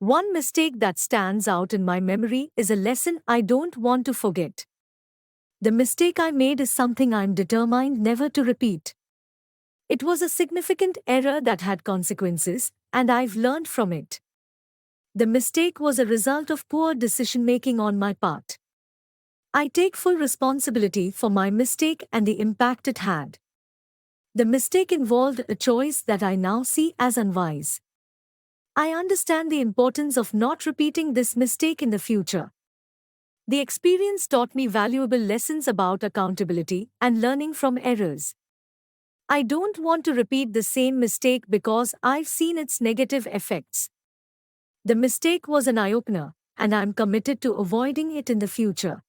One mistake that stands out in my memory is a lesson I don't want to forget. The mistake I made is something I'm determined never to repeat. It was a significant error that had consequences, and I've learned from it. The mistake was a result of poor decision-making on my part. I take full responsibility for my mistake and the impact it had. The mistake involved a choice that I now see as unwise. I understand the importance of not repeating this mistake in the future. The experience taught me valuable lessons about accountability and learning from errors. I don't want to repeat the same mistake because I've seen its negative effects. The mistake was an eye-opener, and I'm committed to avoiding it in the future.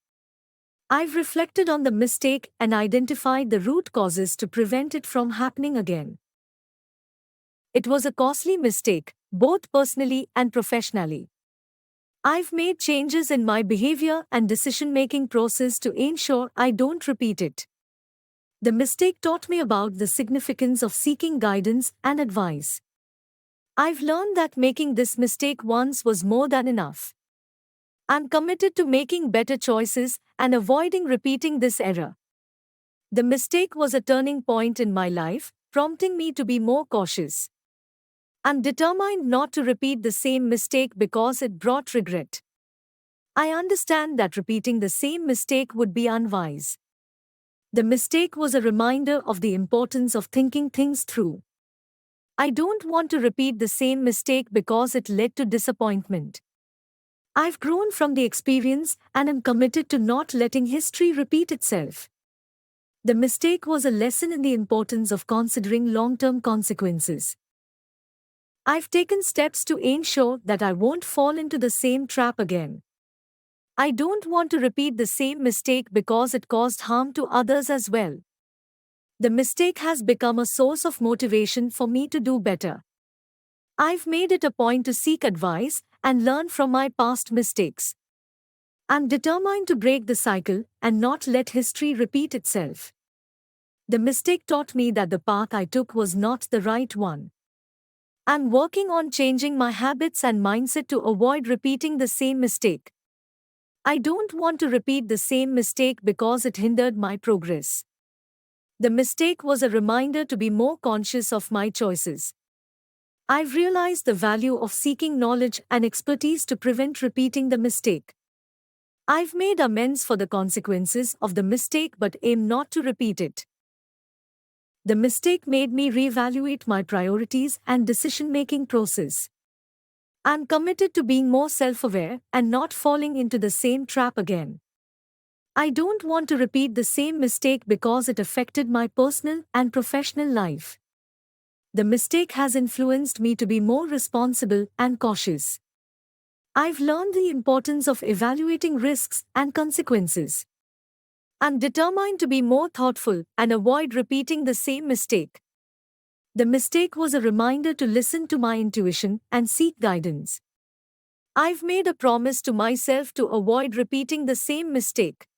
I've reflected on the mistake and identified the root causes to prevent it from happening again. It was a costly mistake, both personally and professionally. I've made changes in my behavior and decision-making process to ensure I don't repeat it. The mistake taught me about the significance of seeking guidance and advice. I've learned that making this mistake once was more than enough. I'm committed to making better choices and avoiding repeating this error. The mistake was a turning point in my life, prompting me to be more cautious. I'm determined not to repeat the same mistake because it brought regret. I understand that repeating the same mistake would be unwise. The mistake was a reminder of the importance of thinking things through. I don't want to repeat the same mistake because it led to disappointment. I've grown from the experience and am committed to not letting history repeat itself. The mistake was a lesson in the importance of considering long-term consequences. I've taken steps to ensure that I won't fall into the same trap again. I don't want to repeat the same mistake because it caused harm to others as well. The mistake has become a source of motivation for me to do better. I've made it a point to seek advice and learn from my past mistakes. I'm determined to break the cycle and not let history repeat itself. The mistake taught me that the path I took was not the right one. I'm working on changing my habits and mindset to avoid repeating the same mistake. I don't want to repeat the same mistake because it hindered my progress. The mistake was a reminder to be more conscious of my choices. I've realized the value of seeking knowledge and expertise to prevent repeating the mistake. I've made amends for the consequences of the mistake but aim not to repeat it. The mistake made me reevaluate my priorities and decision-making process. I'm committed to being more self-aware and not falling into the same trap again. I don't want to repeat the same mistake because it affected my personal and professional life. The mistake has influenced me to be more responsible and cautious. I've learned the importance of evaluating risks and consequences. I'm determined to be more thoughtful and avoid repeating the same mistake. The mistake was a reminder to listen to my intuition and seek guidance. I've made a promise to myself to avoid repeating the same mistake.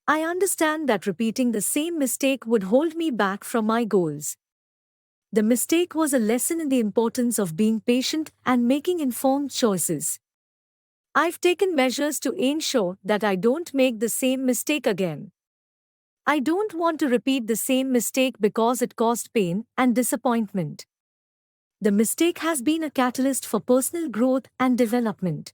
I understand that repeating the same mistake would hold me back from my goals. The mistake was a lesson in the importance of being patient and making informed choices. I've taken measures to ensure that I don't make the same mistake again. I don't want to repeat the same mistake because it caused pain and disappointment. The mistake has been a catalyst for personal growth and development.